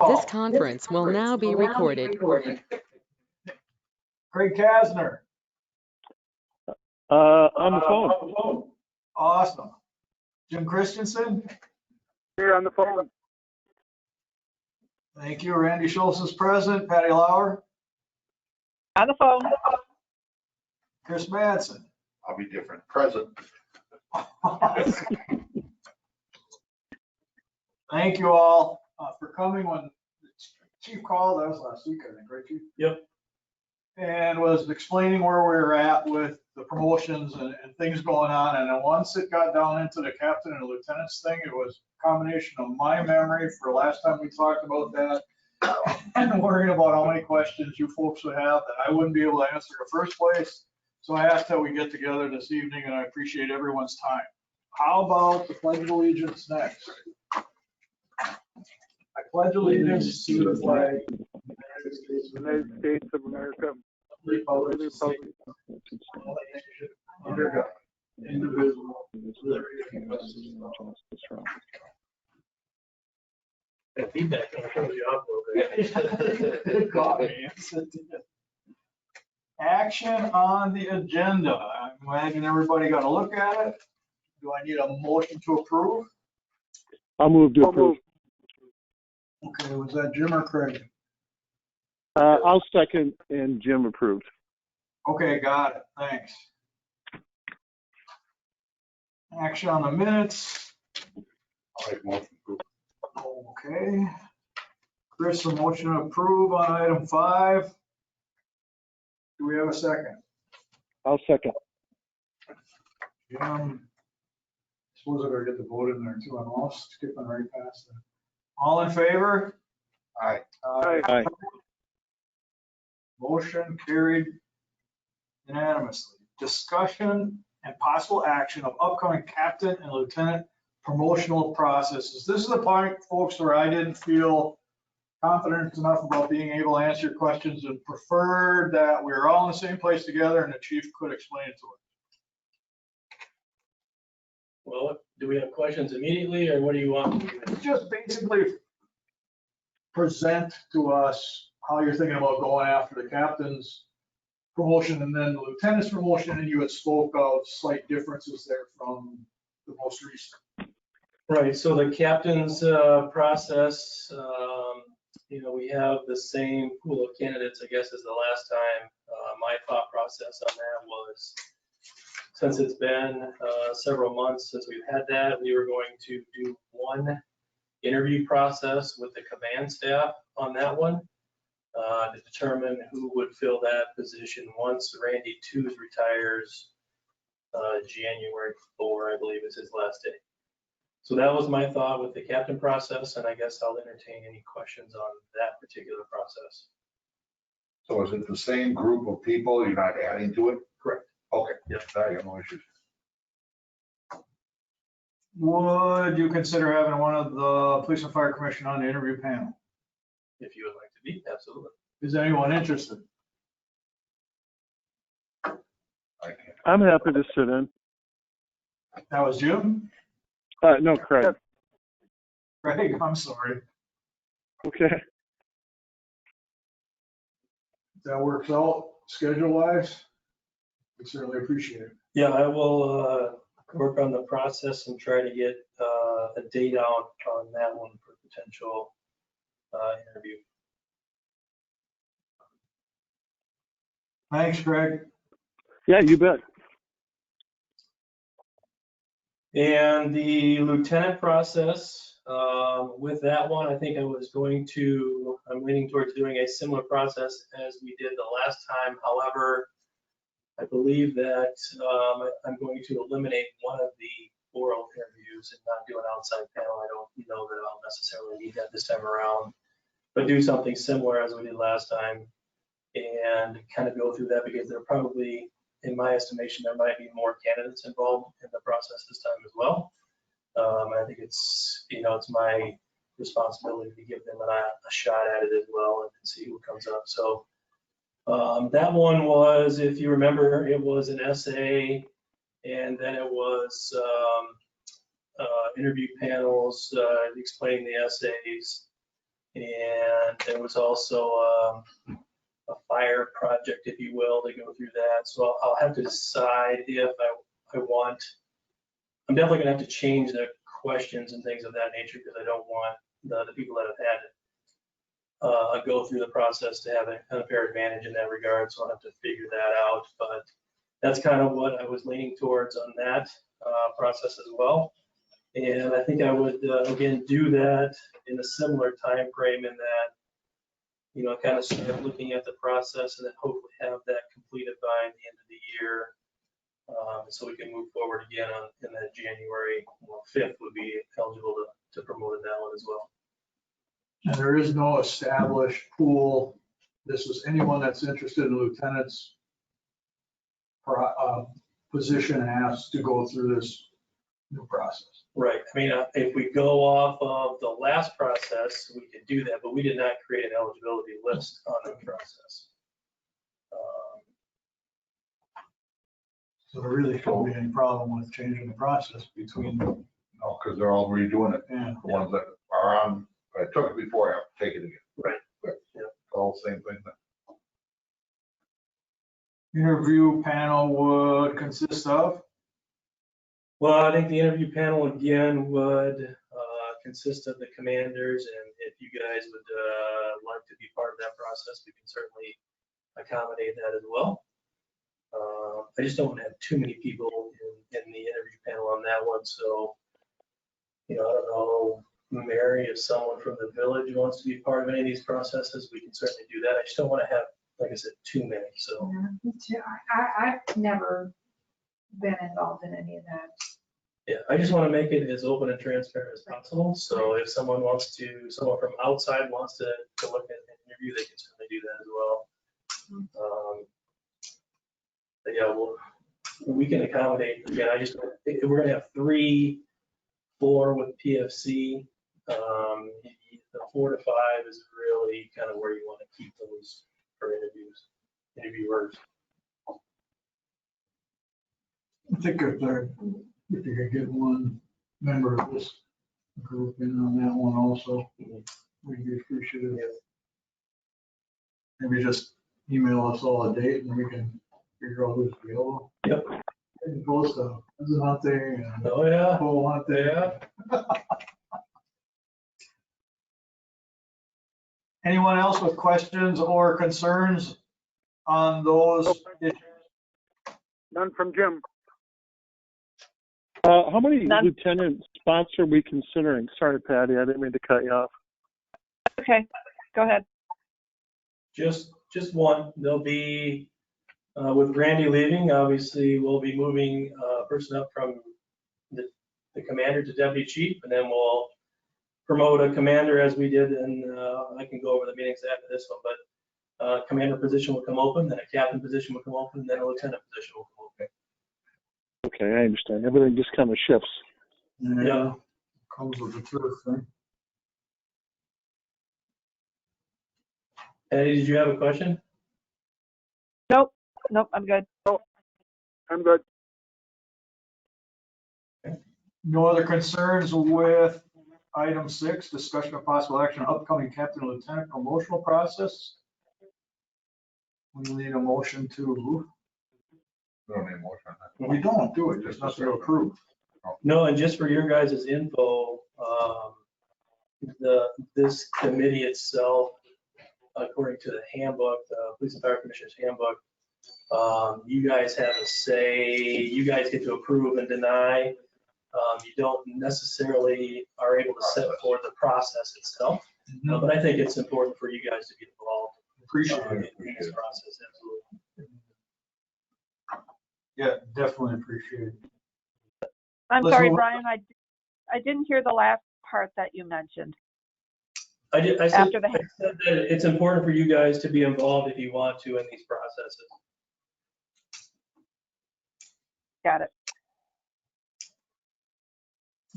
This conference will now be recorded. Craig Kasner. On the phone. Awesome. Jim Christensen. Here on the phone. Thank you. Randy Schultz is present. Patty Lauer. On the phone. Chris Madsen. I'll be different. Present. Thank you all for coming when the chief called. That was last week, I think, right, Chief? Yep. And was explaining where we were at with the promotions and things going on. And then once it got down into the captain and lieutenant's thing, it was a combination of my memory for last time we talked about that and worrying about how many questions you folks would have that I wouldn't be able to answer in the first place. So I asked that we get together this evening, and I appreciate everyone's time. How about the Pledge of Allegiance next? I pledge allegiance to the flag of the United States of America. Republic of the under God, indivisible, with liberty and justice for all. That feedback kind of throws you off a little bit. Action on the agenda. I imagine everybody got a look at it. Do I need a motion to approve? I'll move to approve. Okay, was that Jim or Craig? I'll second, and Jim approved. Okay, got it. Thanks. Action on the minutes. I'll make motion to approve. Okay. Chris, a motion to approve on item 5. Do we have a second? I'll second. Jim. Suppose I better get the vote in there too. I'm almost skipping right past that. All in favor? Aye. Aye. Motion carried unanimously. Discussion and possible action of upcoming captain and lieutenant promotional processes. This is the point, folks, where I didn't feel confident enough about being able to answer your questions and preferred that we were all in the same place together and the chief could explain it to us. Well, do we have questions immediately, or what do you want? Just basically present to us how you're thinking about going after the captain's promotion and then the lieutenant's promotion, and you had spoke of slight differences there from the most recent. Right, so the captain's process, we have the same pool of candidates, I guess, as the last time. My thought process on that was, since it's been several months since we've had that, we were going to do one interview process with the command staff on that one to determine who would fill that position once Randy Tooth retires January 4, I believe is his last day. So that was my thought with the captain process, and I guess I'll entertain any questions on that particular process. So is it the same group of people? You're not adding to it? Correct. Okay. Yep. I have no issues. Would you consider having one of the police and fire commission on the interview panel? If you would like to be, absolutely. Is anyone interested? I can't. I'm happy to sit in. That was Jim? No, Craig. Craig, I'm sorry. Okay. That works out schedule-wise. We certainly appreciate it. Yeah, I will work on the process and try to get a date out on that one for potential interview. Thanks, Craig. Yeah, you bet. And the lieutenant process, with that one, I think I'm leaning towards doing a similar process as we did the last time. However, I believe that I'm going to eliminate one of the oral interviews and not do an outside panel. I don't know that I'll necessarily need that this time around, but do something similar as we did last time and kind of go through that, because there probably, in my estimation, there might be more candidates involved in the process this time as well. I think it's my responsibility to give them a shot at it as well and see who comes up. So that one was, if you remember, it was an essay, and then it was interview panels explaining the essays, And there was also a fire project, if you will, to go through that. So I'll have to decide if I want, I'm definitely gonna have to change the questions and things of that nature because I don't want the people that have had it go through the process to have an unfair advantage in that regard. So I'll have to figure that out. But that's kind of what I was leaning towards on that process as well. And I think I would, again, do that in a similar time frame in that, you know, kind of start looking at the process and then hopefully have that completed by the end of the year. So we can move forward again in that January 5th would be eligible to promote in that one as well. And there is no established pool. This is anyone that's interested in lieutenant's position has to go through this new process. Right. I mean, if we go off of the last process, we could do that, but we did not create an eligibility list on the process. So there really shouldn't be any problem with changing the process between, No, because they're all redoing it. yeah. The ones that are on, I took it before, I have to take it again. Right. Yeah. All the same thing. Interview panel would consist of? Well, I think the interview panel again would consist of the commanders, and if you guys would like to be part of that process, we can certainly accommodate that as well. I just don't want to have too many people in the interview panel on that one, so, you know, I don't know, Mary, if someone from the village wants to be part of any of these processes, we can certainly do that. I just don't want to have, like I said, too many, so. Yeah, me too. I've never been involved in any of that. Yeah, I just want to make it as open and transparent as possible. So if someone wants to, someone from outside wants to look at an interview, they can certainly do that as well. But yeah, we can accommodate. Again, we're going to have 3, 4 with PFC. The 4 to 5 is really kind of where you want to keep those for interviewers. I think if you could get one member of this group in on that one also, we'd be appreciative. Maybe just email us all a date and we can figure out who's available. Yep. And post this hunting and Oh, yeah. pole hunting. Yeah. Anyone else with questions or concerns on those issues? None from Jim. How many None. lieutenant spots are we considering? Sorry, Patty, I didn't mean to cut you off. Okay, go ahead. Just one. There'll be, with Randy leaving, obviously we'll be moving a person up from the commander to deputy chief, and then we'll promote a commander as we did, and I can go over the meetings after this one, but commander position will come open, then a captain position will come open, and then a lieutenant position will come open. Okay, I understand. Everything just kind of shifts. Yeah, comes with the truth, thing. Eddie, did you have a question? Nope, I'm good. I'm good. No other concerns with item 6, discussion of possible action on upcoming captain and lieutenant promotional process? We need a motion to, We don't need more on that. we don't do it, there's nothing to approve. No, and just for your guys' info, this committee itself, according to the handbook, the Police and Fire Commissioner's handbook, you guys have a say, you guys get to approve and deny. You don't necessarily are able to set forth the process itself, but I think it's important for you guys to get involved Appreciate in it. this process, absolutely. Yeah, definitely appreciate it. I'm Let's sorry, move- Brian, I didn't hear the last part that you mentioned. I said After the- that it's important for you guys to be involved if you want to in these processes. Got it.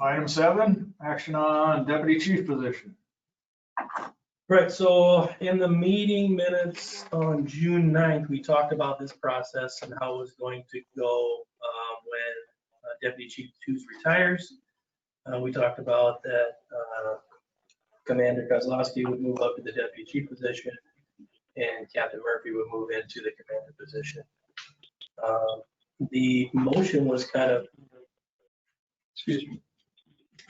Item 7, action on deputy chief position. Right, so in the meeting minutes on June 9th, we talked about this process and how it was going to go when Deputy Chief Tooze retires. We talked about that Commander Kozlowski would move up to the deputy chief position, and Captain Murphy would move into the commander position. The motion was kind of, excuse me.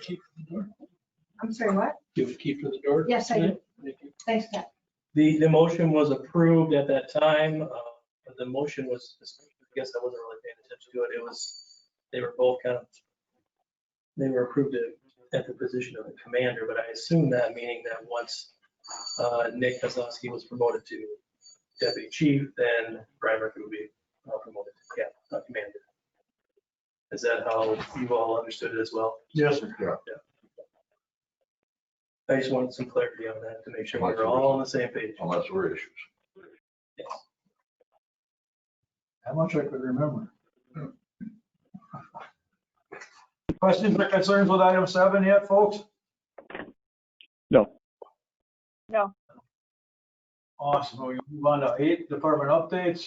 Keep to the door. I'm sorry, what? You would keep to the door? Yes, I do. Thank you. Thanks, Pat. The motion was approved at that time. The motion was, I guess I wasn't really paying attention to it. It was, they were both kind of, they were approved at the position of the commander, but I assume that meaning that once Nick Kozlowski was promoted to deputy chief, then Brian Murphy would be promoted to commander. Is that how you all understood it as well? Yes, sir. Yeah. I just wanted some clarity on that to make sure we're all on the same page. Unless there were issues. Yes. How much I could remember. Questions or concerns with item 7 yet, folks? No. No. Awesome. We move on to 8, department updates.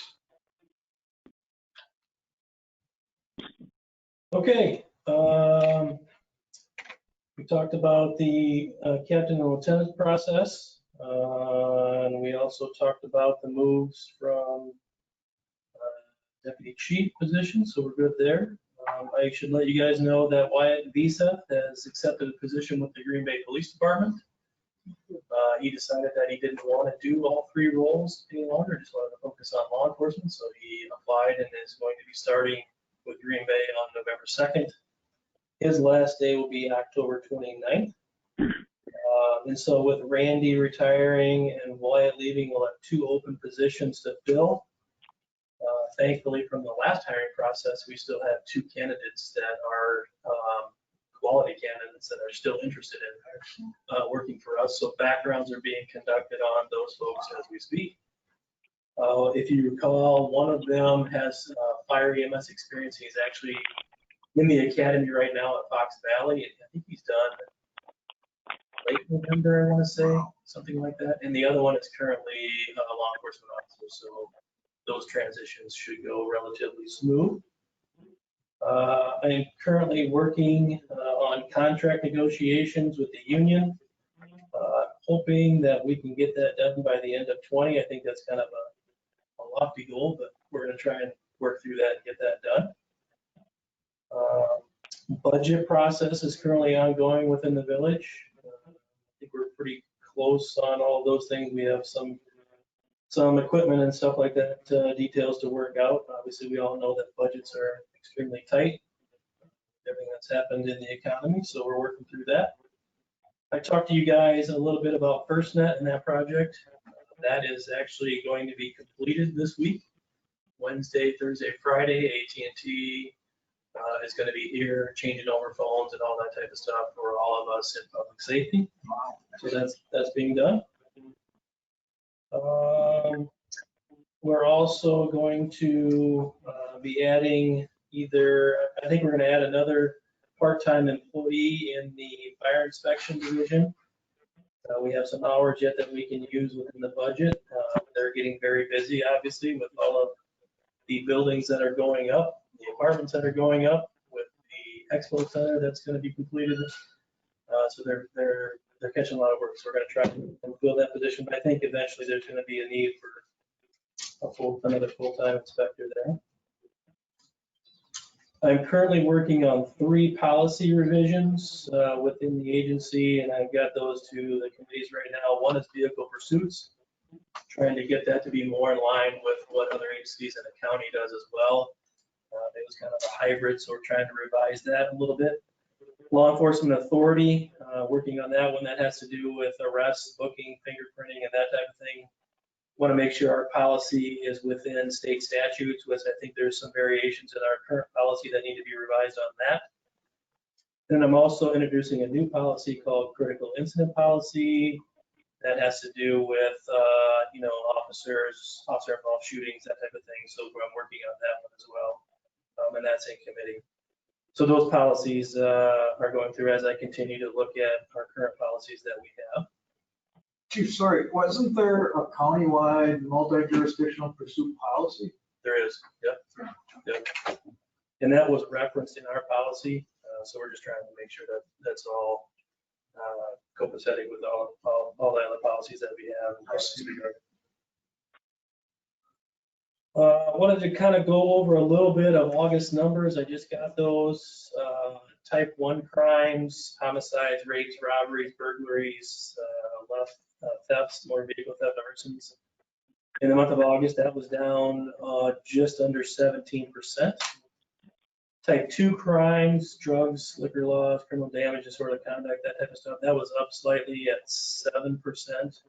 Okay, we talked about the captain and lieutenant process, and we also talked about the moves from deputy chief position, so we're good there. I should let you guys know that Wyatt Visa has accepted a position with the Green Bay Police Department. He decided that he didn't want to do all 3 roles any longer, just wanted to focus on law enforcement, so he applied and is going to be starting with Green Bay on November 2nd. His last day will be October 29th. And so with Randy retiring and Wyatt leaving, we'll have 2 open positions to fill. Thankfully, from the last hiring process, we still have 2 candidates that are quality candidates that are still interested in working for us. So backgrounds are being conducted on those folks as we speak. If you recall, one of them has fire EMS experience. He's actually in the academy right now at Fox Valley. I think he's done late November, I want to say, something like that. And the other one is currently a law enforcement officer. So those transitions should go relatively smooth. I am currently working on contract negotiations with the union, hoping that we can get that done by the end of 20. I think that's kind of a lofty goal, but we're going to try and work through that and get that done. Budget process is currently ongoing within the village. I think we're pretty close on all those things. We have some equipment and stuff like that, details to work out. Obviously, we all know that budgets are extremely tight, everything that's happened in the economy, so we're working through that. I talked to you guys a little bit about FirstNet and that project. That is actually going to be completed this week. Wednesday, Thursday, Friday, AT&T is going to be here changing over phones and all that type of stuff for all of us in public safety. So that's being done. We're also going to be adding I think we're going to add another part-time employee in the fire inspection division. We have some hours yet that we can use within the budget. They're getting very busy, obviously, with all of the buildings that are going up, the apartments that are going up, with the expo center that's going to be completed. So they're catching a lot of work. So we're going to try to fill that position. But I think eventually there's going to be a need for another full-time inspector there. I'm currently working on 3 policy revisions within the agency, and I've got those to the committees right now. One is vehicle pursuits, trying to get that to be more in line with what other agencies in the county does as well. It was kind of a hybrid, so we're trying to revise that a little bit. Law enforcement authority, working on that one. That has to do with arrests, booking, fingerprinting, and that type of thing. Want to make sure our policy is within state statutes, which I think there's some variations in our current policy that need to be revised on that. Then I'm also introducing a new policy called critical incident policy that has to do with, officer involved shootings, that type of thing. So I'm working on that one as well, and that's in committee. So those policies are going through as I continue to look at our current policies that we have. Chief, sorry, wasn't there a countywide multi-jurisdictional pursuit policy? There is, yep. And that was referenced in our policy, so we're just trying to make sure that that's all copacetic with all the other policies that we have. Wanted to kind of go over a little bit of August numbers. I just got those. Type 1 crimes, homicides, rapes, robberies, burglaries, thefts, motor vehicle theft, arsons. In the month of August, that was down just under 17%. Type 2 crimes, drugs, liquor laws, criminal damage, disorderly conduct, that type of stuff, that was up slightly at 7%.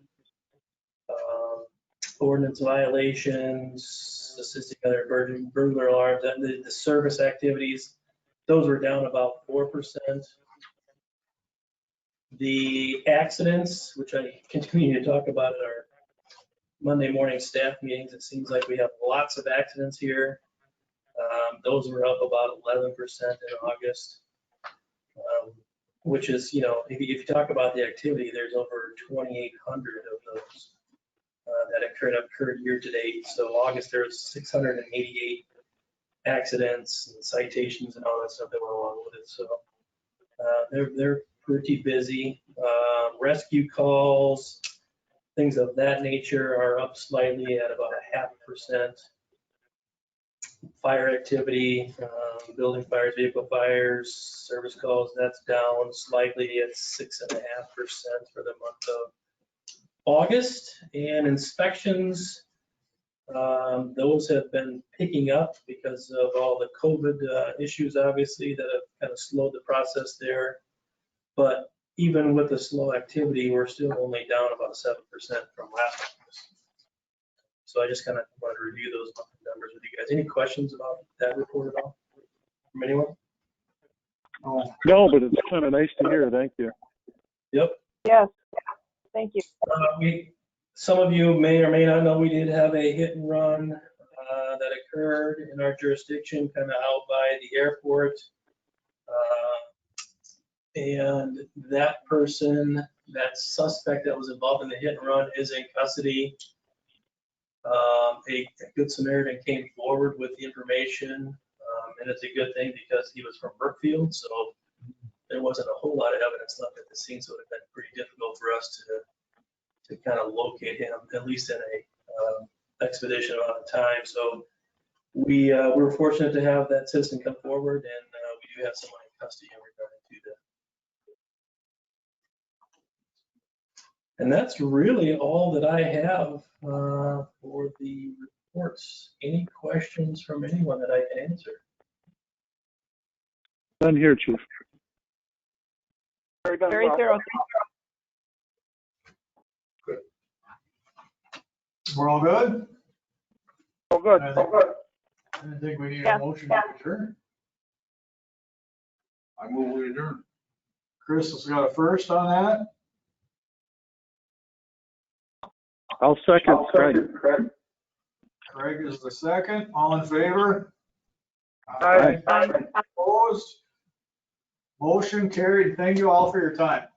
Ordinance violations, assisting other burglar alarms, and the service activities, those were down about 4%. The accidents, which I continue to talk about at our Monday morning staff meetings, it seems like we have lots of accidents here. Those were up about 11% in August, which is, if you talk about the activity, there's over 2,800 of those that occurred year to date. So August, there was 688 accidents and citations and all that stuff that went along with it. So they're pretty busy. Rescue calls, things of that nature are up slightly at about 0.5%. Fire activity, building fires, vehicle fires, service calls, that's down slightly at 6.5% for the month of August. And inspections, those have been picking up because of all the COVID issues, obviously, that have kind of slowed the process there. But even with the slow activity, we're still only down about 7% from last August. So I just kind of wanted to review those numbers with you guys. Any questions about that report at all from anyone? No, but it's kind of nice to hear. Thank you. Yep. Yes, thank you. Some of you may or may not know, we did have a hit and run that occurred in our jurisdiction, kind of out by the airport. And that person, that suspect that was involved in the hit and run, is in custody. A Good Samaritan came forward with the information, and it's a good thing because he was from Brookfield, so there wasn't a whole lot of evidence left at the scene, so it would have been pretty difficult for us to kind of locate him, at least in a expedition amount of time. So we were fortunate to have that citizen come forward, and we do have someone in custody in regard to that. And that's really all that I have for the reports. Any questions from anyone that I can answer? None here, Chief. Very thorough. We're all good? Oh, good. I think we need Yeah. a motion to adjourn. I move we adjourn. Chris has got a first on that. I'll second Craig. Craig is the second. All in favor? Aye. Opposed? Motion carried. Thank you all for your time.